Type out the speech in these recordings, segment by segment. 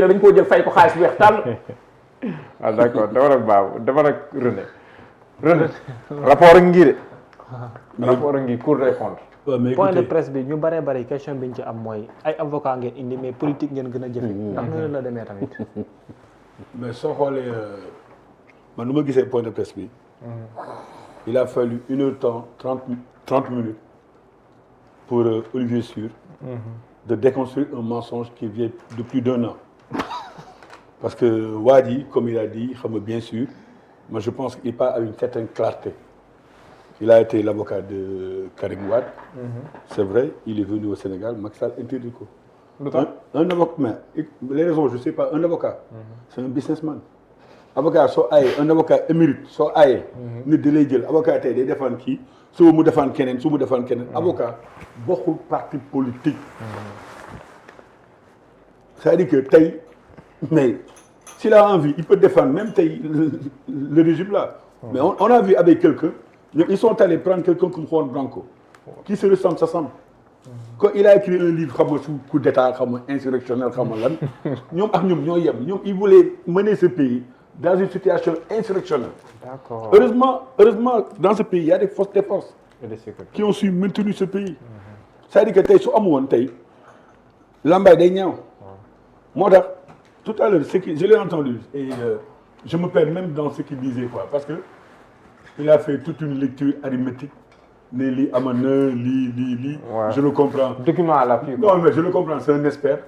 dañ koo jël fay ko xaalis weex tàll. ah d'accord dafa nag René rapport ak ngi de. rapport ak ngi Cour des comptes. point de presse bi ñu bëree bëri question bi ñu ci am mooy ay avocat ngeen indi mais politique ngeen gën a jëfe ndax noonu la demee tamit. mais soo xoolee man nu ma gisee point de presse bi. il a fallu 1h30 30 minutes pour Olivier Sur de déconstruire un mensonge qui vient de plus d'1 an. Parce que Wadi, comme il a dit, bien sûr, moi je pense qu'il parle avec une certaine clarté. Il a été l'avocat de Karim Wade. C'est vrai, il est venu au Sénégal, Macky Sall interdit quoi. Un avocat, mais les raisons, je ne sais pas, un avocat, c'est un businessman. Avocat, un avocat émérite, nit di lay jël avocat tey day défendre kii su mu défendre keneen su mu défendre keneen. avocat bokkul parti politique. C'est-à-dire que tey mais s'il a envie il peut défendre même tey le régime là. Mais on a vu avec quelqu'un ils sont allés prendre quelqu'un comme Juan Branco qui se ressemble s'assemble. Quand il a écrit un livre xam nga su coup d'état xam nga insurrectionnel xam nga lan ñoom ak ñoom ñoo yem ñoom il voulait mener ce pays dans une situation insurrectionnelle. D'accord. Heureusement dans ce pays il y a des forces qui ont su maintenir ce pays. C'est-à-dire que tey su amu woon tey lambay day ñaaw. Moo tax tout à l'heure je l'ai entendu et je me perds même dans ce qu'il disait quoi parce que il a fait toute une lecture arithmétique ne lii amoon na lii. Je le comprends. Document à l'appui. Non mais je le comprends c'est un expert.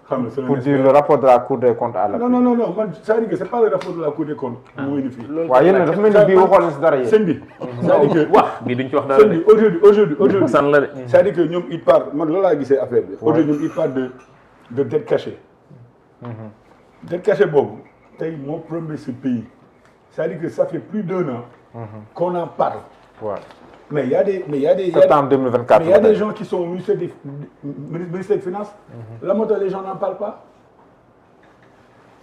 Xam nga c'est un pour expert. dire le rapport de la Cour des comptes à l'appui. Non man c'est-à-dire que c'est pas le rapport de la Cour des comptes. moo indi fii. waaw yéen dafa mel ni bii waxoon na si dara yéen. sëñ bi. c'est-à-dire que bii duñ ci wax dara de. aujourd'hui san la de. c'est-à-dire que ñoom il parle man loolu laa gisee affaire bi. aujourd'hui ñoom il parle de dette cachée. Dette cachée boobu tey moo plombé ce pays c'est-à-dire que ça fait plus d'1 an. qu'on en parle. Ouais. Mais il y a des septembre 2024. mais il y a des gens qui sont au ministère des Finances. La moto les gens n'en parlent pas.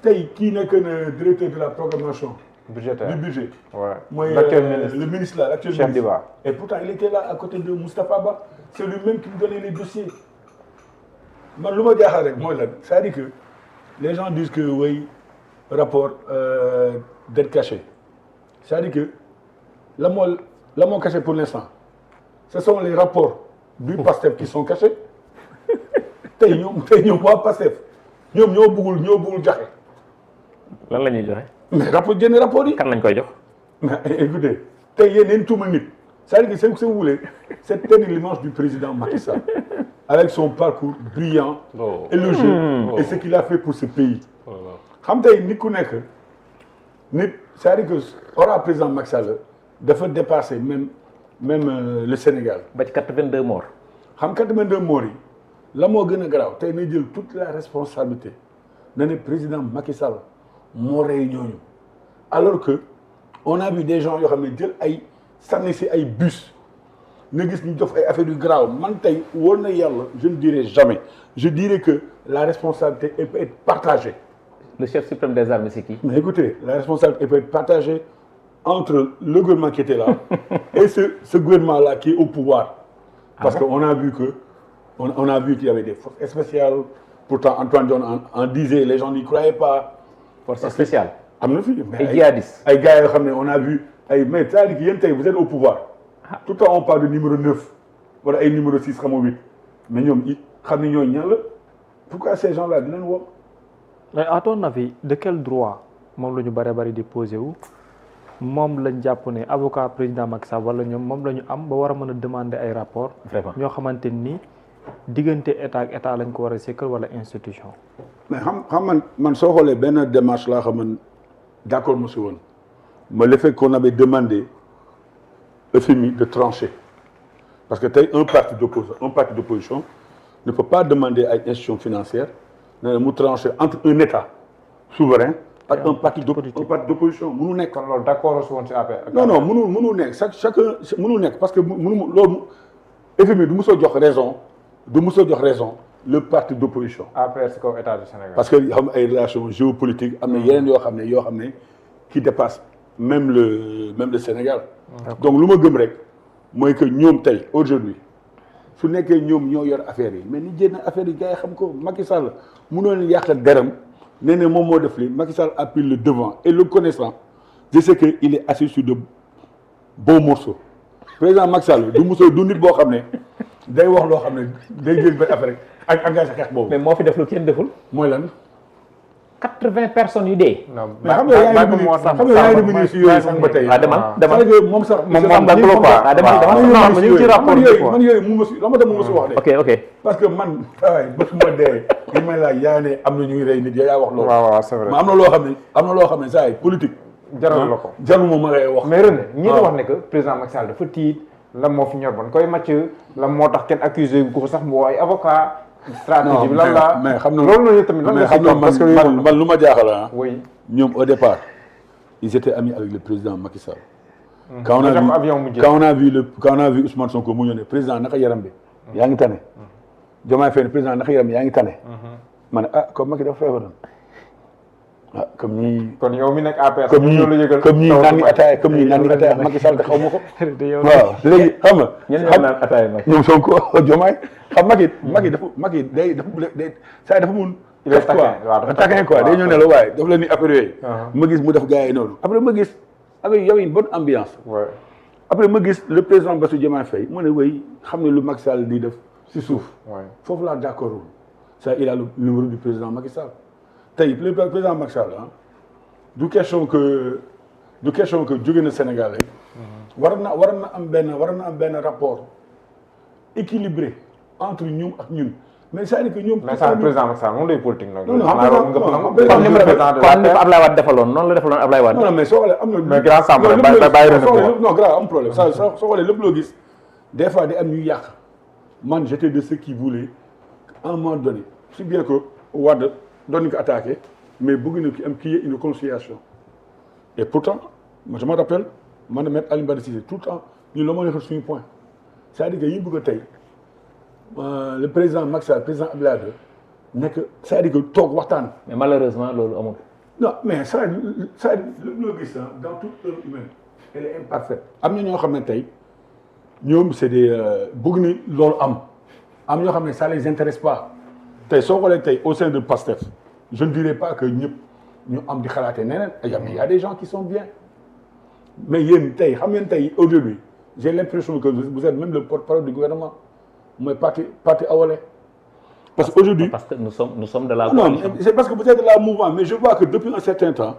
Tey kii nekk na directeur de la programmation. Budgétaire. Du budget. Ouais. Mooy le ministre là l'actuel Cheikh ministre. Diba. Et pourtant il était là à côté de Moustapha Ba. C'est lui-même qui me donnait les dossiers. Man lu ma jaaxal rek mooy lan c'est-à-dire que les gens disent que oui rapport dette cachée. C'est-à-dire que la moo caché pour l'instant ce sont les rapports du PASTEF qui sont cachés tey ñoom waa PASTEF ñoom ñoo bëggul joxe. lan la ñuy joxe. mais rapport yi. kan lañ koy jox. mais écoutez tey yéen tuumal nit c'est-à-dire que si vous voulez c'est tenir l'image du président Macky Sall avec son parcours brillant, élogieux et ce qu'il a fait pour ce pays. xam tey nit ku nekk nit c'est-à-dire que hors président Macky Sall dafa dépasser même le Sénégal. ba ci 82 morts. xam 82 morts yi la moo gën a garaaw tey na jël toute la responsabilité na ne président Macky Sall moo rey ñooñu alors que on a vu des gens yoo xam ne jël ay sànni si ay bus nga gis ñu def ay affaires yu garaaw man tey wóor na yàlla je ne dirai jamais je dirais que la responsabilité elle peut être partagée. Le chef suprême des armées c'est qui? Mais écoutez la responsabilité elle peut être partagée entre le gouvernement qui était là et ce gouvernement-là qui est au pouvoir. Parce qu'on a vu on a vu qu'il y avait des forces spéciales. Pourtant Antoine Diome en disait, les gens n'y croyaient pas. Forces spéciales. am na fi ay djihadistes. ay gars yoo xam ne on a vu ay mais c'est-à-dire que yéen tey vous êtes au pouvoir. Tout le temps on parle de numéro 9 wala ay numéro 6 xam nga 8 mais ñoom xam ne ñooñu ñan la pourquoi ces gens-là di leen woo. mais à ton avis de quel droit moom la ñu bari di posé wu. moom lañ jàpp ne avocat président Macky Sall wala ñoom moom la ñu am ba war a mën a demander ay rapport Vraiment. ñoo xamante ni diggante état ak état lañ ko war a sekkal wala institution. mais xam man soo xoolee benn démarche laa xam d'accord monsieur woon mais le fait qu'on avait demandé FMI de trancher parce que tey un parti d'opposition ne peut pas demander à une institution financière ne mu trancher entre un état souverain ak un parti d'opposition mënu nekk. kon loolu d'accord su woon si APR. non mënu nekk chacun mënu nekk parce que mënu loolu FMI du mos a jox raison le parti d'opposition. APR si kaw état du Sénégal. parce que xam ay relations géopolitiques am na yeneen yoo xam ne qui dépassent même le Sénégal. Donc lu ma gëm rek mooy que ñoom tey aujourd'hui su nekkee ñoom ñoo yor affaire yi mais ni jéem affaire yi gars yi xam ko Macky Sall mënoo leen yàq deram nee na moom moo def lii Macky Sall a pris le devant et le connaissant je sais que il est assis sur de bons morceaux président Macky Sall du mosoo du nit boo xam ne day wax loo xam ne day jël benn affaire rek ak engagé xeex boobu. mais moo fi def lu kenn deful. mooy lan. 80 personnes yu dee. non mais xam nga yaa ngi revenir si yooyu sax ba tey. waaw demal moom sax. moom d'accord quoi demal ñu ngi ci rapport man yooyu mu ma si la ma dem mu ma si wax de. ok parce que man waaye bés ma dee li may laaj yaa ne am na ñuy rey nit yaa wax loolu. waaw c'est vrai mais am na loo xam ne saa yi politique. jaral la ko jarul ma lay wax. mais René ñi di wax ne que président Macky Sall dafa tiit lan moo fi ñor bon koy màcc lan moo tax kenn accusé ko sax mu woo ay avocat stratégie bi lan la mais xam na loolu noonu tamit lan nga xam na parce que man lu ma jaaxal ah. oui ñoom au départ ils étaient amis avec le président Macky Sall. quand on a vu Ousmane Sonko mu ñëw ne président naka yaram bi. yaa ngi tane. Diomaye Faye président naka yaram bi yaa ngi tane. ma ne ah comme Macky dafa feebaroon. ah comme ñii. kon yow mi nekk APR. comme ñii naan ataaya Macky Sall te xaw ma ko. waaw léegi xam nga. ñenn naan ataaya Macky. ñoom Sonko Diomaye xam Macky day saa dafa mun. il est taquin quoi day ñëw ne la waaye daf la ni affaire yooyu. ma gis mu def gars yi noonu. après ma gis avec yow une bonne ambiance. après ma gis le président Bassirou Diomaye Faye mu ne way xam ne lu Macky Sall di def si suuf. foofu laa d'accord ça il a le numéro du président Macky Sall. tey le président Macky Sall ah du question que jóge na Sénégal rek. war na am benn rapport équilibré entre ñoom ak ñun mais c'est-à-dire que ñoom. mais ça président Macky Sall moom day politique nag. non comme ni mu Ablaye Wade defaloon noonu la defaloon Ablaye Wade. non mais soo xoolee am na. mais grand Samb bàyyi non grave am problème ça soo xoolee lépp loo gis des fois day am ñuy yàq man j'étais de ceux qui voulaient à un moment donné si bien que Wade doon nañu ko attaqué mais bëgg na ki am kii une conciliation et pourtant je me rappelle man de maître Alioune Badara Cissé tout le temps ñun la moo nekk suñu point c'est-à-dire que yi bëgg a tey le président Macky Sall président Abdoulaye Wade nekk c'est-à-dire que toog waxtaan. mais malheureusement loolu amul. non mais ça loo gis dans toute œuvre humaine elle est imparfaite. am na ñoo xam ne tey ñoom c'est des bëgg ni loolu am ñoo xam ne ça les intéresse pas. tey soo xoolee tey au sein de PASTEF je ne dirais pas que ñëpp ñu am di xalaatee neneen il y a des gens qui sont bien mais yéen tey xam ngeen tey aujourd'hui j'ai l'impression que vous êtes même le porte-parole du gouvernement mooy parti Awalé parce que aujourd'hui parce que nous sommes de la non coalition. c'est parce que vous êtes de la mouvement mais je vois que depuis un certain temps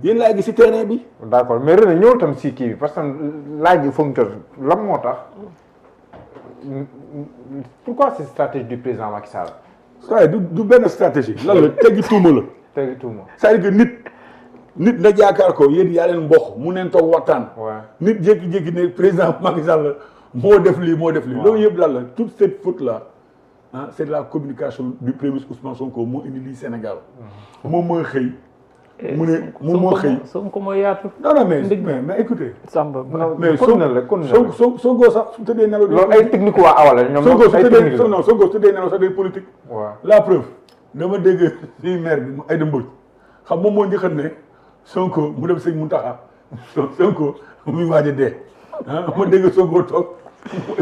yéen laa gis ci terrain bi d'accord mais René ñëw tam si kii bi parce que laaj bi foog ñu toll lan moo tax pourquoi cette stratégie du président Macky Sall waaye du benn stratégie lan la teggi tuuma la teggi tuuma c'est-à-dire que nit na jaakaar ko yéen yaa leen mbokk mu neen toog waxtaan nit jékki-jékki ne président Macky Sall moo def lii loolu yëpp lan la toute cette faute là ah c'est de la communication du premier ministre Ousmane Sonko moo indi lii Sénégal moom mooy xëy mu ne moom moo xëy Sonko mooy yaatu. non mais écoutez Samba mais Sonko sax su tëddee nelaw loolu ay technique waa awala ñoom Sonko su tëddee nelaw sax day politique la preuve dama dégg si maire bi Aïda Mbodj xam moom moo njëkkat ne Sonko mu dem sëñ Mountakha Sonko muy waaj a dee ma dégg Sonko toog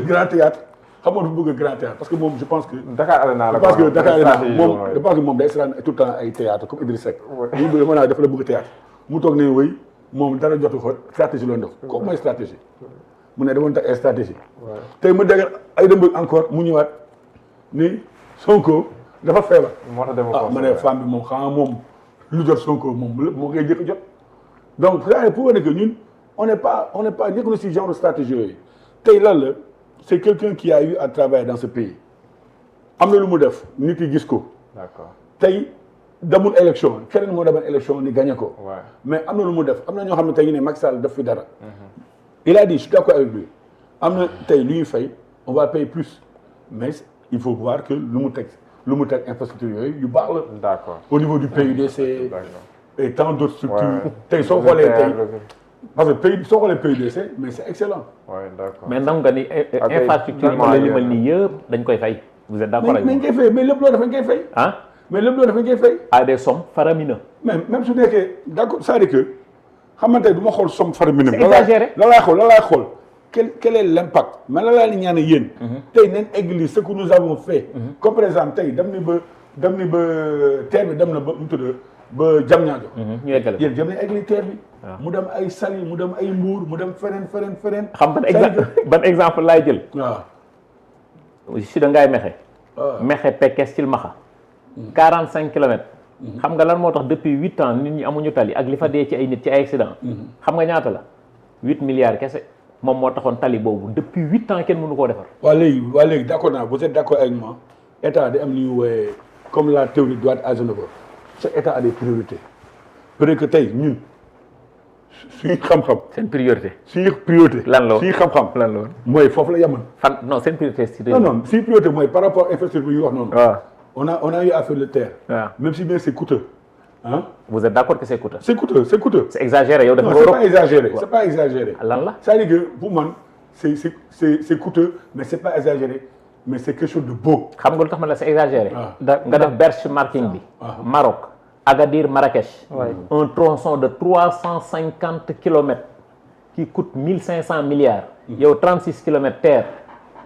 grand théâtre xam nga du bëgg grand théâtre parce que moom je pense que Dakar Arena la parce que Dakar Arena moom je pense que moom day seetaan tout le temps ay théâtre comme Idriss Seck ñu dama naa dafa la bëgg théâtre mu toog ne wéy moom dara jotu ko stratégie loon def kooku mooy stratégie mu ne damoon tax ay stratégie tey mu dégg ay dëmb encore mu ñëwaat ni Sonko dafa feebar ma ne femme bi moom xam moom lu jot Sonko moom lépp moo koy jëkk jot donc c'est pour dire que ñun on n'est pas nekk na si genre de stratégie yooyu tey lan la c'est quelqu'un qui a eu à travailler dans ce pays am na lu mu def nit yi gis ko d'accord tey demul élection keneen moo demoon élection ni gagné ko mais am na lu mu def am na ñoo xam ne tey ñu ne Macky Sall def fi dara il a dit je suis d'accord avec lui am na tey lu ñuy fay on va payer plus mais il faut voir que lu mu teg infrastructure yooyu yu baax la d'accord au niveau du PUDC et tant d'autres structures tey soo xoolee tey parce que soo xoolee PUDC mais c'est excellent d'accord mais nangu nga ni infrastructure yi ma la limal nii yëpp dañ koy fay vous êtes d'accord avec mais ngay fay mais lépp loo def dañ koy fay mais lépp loo def dañ koy fay à des sommes faramineuses mais même su nekkee d'accord c'est-à-dire que xam nga tey du ma xool somme faramineux c'est exagéré la laay xool quel est l'impact man la laa ni ñaan yéen tey neen église ce que nous avons fait comme par exemple tey dem ni ba dem ni ba terre bi dem na ba mu tudd ba Diamniadio. ñu yeggale yéen jëm nañ eggali terre bi. waaw mu dem ay Saly mu dem ay Mbour mu dem feneen. xam ban exemple laay jël. waaw. si da ngay Mexe. waaw Mexe Pekes Cilmaxa. 45 kilomètres. xam nga lan moo tax depuis 8 ans nit ñi amuñu tali ak li fa dee ci ay nit ci ay accident. xam nga ñaata la 8 milliards kese moom moo taxoon tali boobu depuis 8 ans kenn mënu koo defar. waa léegi d'accord naa vous êtes d'accord avec moi état di am li ñuy wooyee comme la théorie droite Eisenhower chaque état a des priorités peut-être que tey ñun suñu xam-xam. seen priorité. suñu priorité. lan la woon suñu xam-xam. lan la woon mooy foofu la yemoon. fan non seen priorité si non suñu priorité mooy par rapport à infrastructure bi ñu wax noonu. waaw on a eu à faire le terre. waaw même si bien c'est coûteux. Hein? Vous êtes d'accord que c'est coûteux? C'est coûteux. C'est exagéré yow. Non, c'est pas exagéré. C'est pas exagéré. lan la. C'est-à-dire que pour moi c'est coûteux mais c'est pas exagéré mais c'est quelque chose de beau. xam nga lu tax ma la c'est exagéré. nga def benchmarking bi. Maroc. Agadir Marrakech. Un tronçon de 350 kilomètres qui coûte 1500 milliards. yow 36 kilomètres terre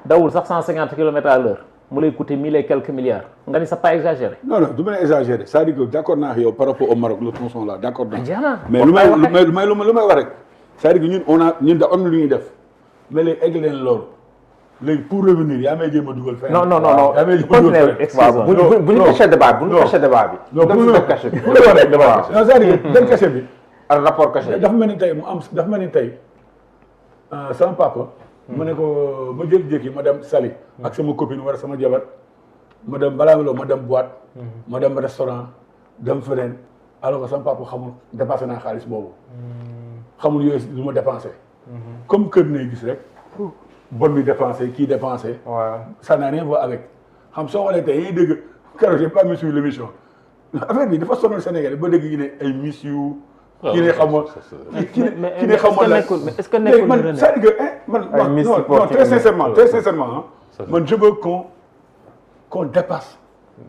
dawul sax 150 kilomètres à l'heure mu lay coûter 1000 et quelques milliards nga ni c'est pas exagéré. Non du ma exagéré c'est-à-dire que d'accord naa yow par rapport au Maroc le tronçon là d'accord naa. mais lu may wax rek c'est-à-dire que ñun da am na lu ñuy def mais léegi egg leen loolu léegi pour revenir yaa may jéem a dugal fenn. non yaa may jéem a dugal fenn. bu ñu caché débat bi bu ñu caché débat bi. non bu ñu caché bi. bu ñu wax rek débat bi. non c'est-à-dire que benn caché bi. ak rapport caché. dafa mel ni tey mu am dafa mel ni tey sama papa. ma ne ko ma jékki-jékki ma dem Saly ak sama copine wala sama jabar ma dem balaa ma dem boîte ma dem restaurant dem feneen alors que sama papa xamul dépensé naa xaalis boobu xamul yooyu lu ma dépensé comme kër nay gis rek bon mi dépensé kii dépensé ça n'a rien à voir avec xam soo xoolee tey yi dégg keroog j'ai pas mis sur l'émission affaire bi dafa sonal Sénégal ba dégg ñu ne ay miss yu kii ne xam nga kii ne xam nga la mais est-ce que nekkul man c'est-à-dire que man non très sincèrement man je veux qu'on dépasse.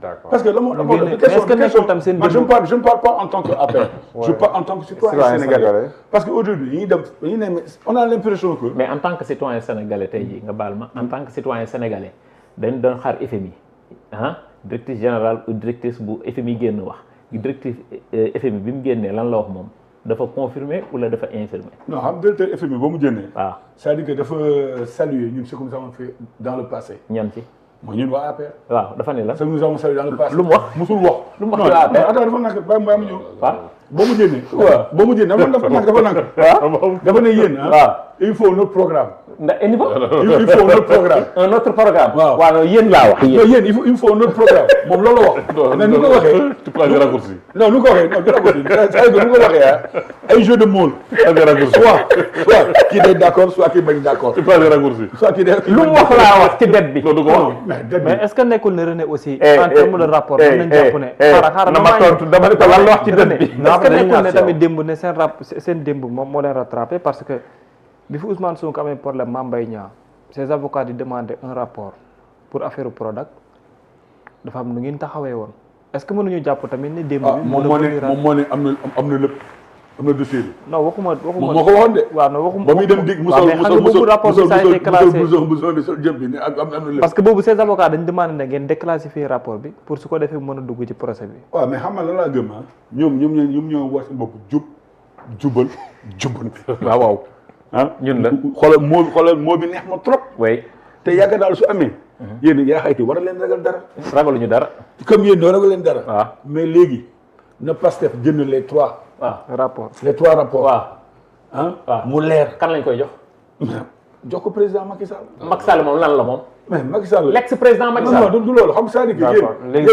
D'accord. Parce que est-ce que nekkul tam seen je ne parle pas en tant que APR. Je parle en tant que citoyen sénégalais. Parce que aujourd'hui on a l'impression que. mais en tant que citoyen sénégalais tey jii nga baal ma en tant que citoyen sénégalais dañ doon xaar FMI directrice générale ou directrice bu FMI génn wax. directive FMI bi mu génnee lan la wax moom dafa confirmer wala dafa infirmer. non xam directeur FMI ba mu génnee. waaw c'est-à-dire que dafa saluer ñun ce que nous avons fait dans le passé. ñan ci. mooy ñun waa APR. waaw dafa ne la. ce que nous avons salué dans le passé. lu mu wax musul wax. lu mu wax ci APR non attends dafa nag bàyyi ma ñëw. waaw ba mu génnee. waaw ba mu génnee dafa nag. waaw dafa ne yéen il faut notre programme. il faut notre programme. un autre programme. waaw yéen laa wax. yéen il faut notre programme moom loolu la wax. mais nu ko waxee. tu prends des raccourcis. non nu ko waxee non du raccourci c'est-à-dire que nu ko waxee ay jeu de mots. des raccourcis. soit kii day d'accord soit kii bañ d'accord. tu prends des raccourcis. soit kii day. lu mu wax laa wax ci dette bi. loolu du ko wax. mais est-ce que nekkul ne René aussi. en terme de rapport mën nañu jàpp ne. xaaral na ma tontu dama ne ko lan la wax ci dette bi. est-ce que nekkul ne tamit démb ne seen démb moom moo leen rattrapé parce que bi fi Ousmane Sonko amee problème Mame Mbaye Niang ses avocats di demander un rapport pour affaire Prodac dafa am nu ngeen taxawee woon est-ce que mënuñu jàpp tamit ne démb bi moom moo ne am na lépp am na dossier bi. non waxuma moom moo ko waxoon de. waaw non waxuma ba muy dem dig rapport bi ça a été classé jëm bi ne am na lépp. parce que boobu ces avocats dañ demandé ne ngeen déclassifier rapport bi pour su ko defee mën a dugg ci procès bi. waaw mais xam nga lan laa gëm ñoom ñoo war seen bopp jubal waaw. ñun la xoolal moo bi neex ma trop. oui te yàgg daal su amee. yéen yaa xayti war a leen ragal dara. ragaluñu dara. comme yéen doo ragal leen dara. waaw mais léegi na Pastef jënd les trois rapports. waaw mu leer. kan lañ koy jox. jox ko président Macky Sall. Macky Sall moom lan la moom. mais Macky Sall l'ex-président Macky Sall. non du loolu xam saa ni que yéen. léegi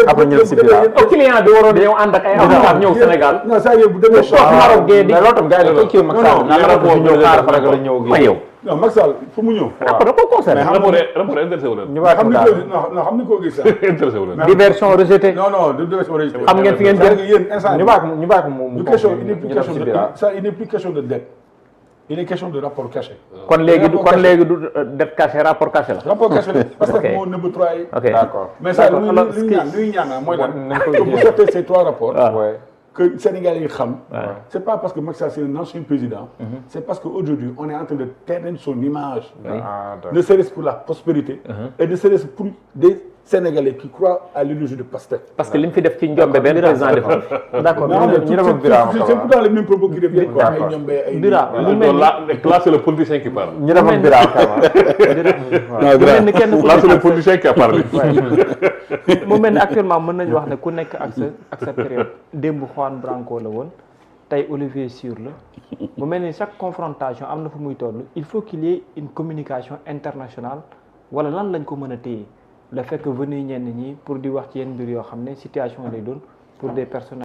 après ñëw si biir client bi waroon ñëw ànd ak ay avocat ñëw Sénégal. non saa yéen bu demee Maroc gee di mais loolu tam gars yi dafa kii Macky Sall naan la ko ñëw xaar fa la ñëw ma yow. non Macky Sall fu mu ñëw. rapport da ko concerné. rapport intéressé wu leen. ñu bàyyi ko daal xam ni koo gis sax. intéressé wu leen. diversion rejetée. non du diversion rejetée. xam ngeen fi ngeen jël. yéen instant ñu bàyyi ko mu du question il n'est plus question de dette. il est question de rapport caché. kon léegi du dette caché rapport caché la. rapport caché la parce que moo nëbb trois yi. ok d'accord mais ça lu ñu ñaan mooy lan. que vous sortez ces trois rapports. que Sénégalais yi xam. c'est pas parce que Macky Sall c'est un ancien président. c'est parce que aujourd'hui on est en train de ternir son image. ne serait-ce pour la prospérité. et ne serait-ce pour Sénégalais qui croient à l'idéologie de Pastef. parce que li mu fi def ci njombe benn président def d'accord ñu dem ak Birame c'est pourtant les mêmes propos qui reviennent quoi. ay ñoom ay Bira mu mel Là, c'est le politicien qui parle. ñu dem ak Birame Kama. mu mel ni kenn ku Là, c'est le politicien qui a parlé. mu mel ni actuellement mën nañu wax ne ku nekk ak sa période démb Juan Branco la woon tey Olivier Sur la mu mel ni chaque confrontation am na fu muy toll il faut qu'il y ait une communication internationale wala lan lañ ko mën a téye le fait que venir ñenn ñi pour di wax ci yenn mbir yoo xam ne situation lay doon pour des personnes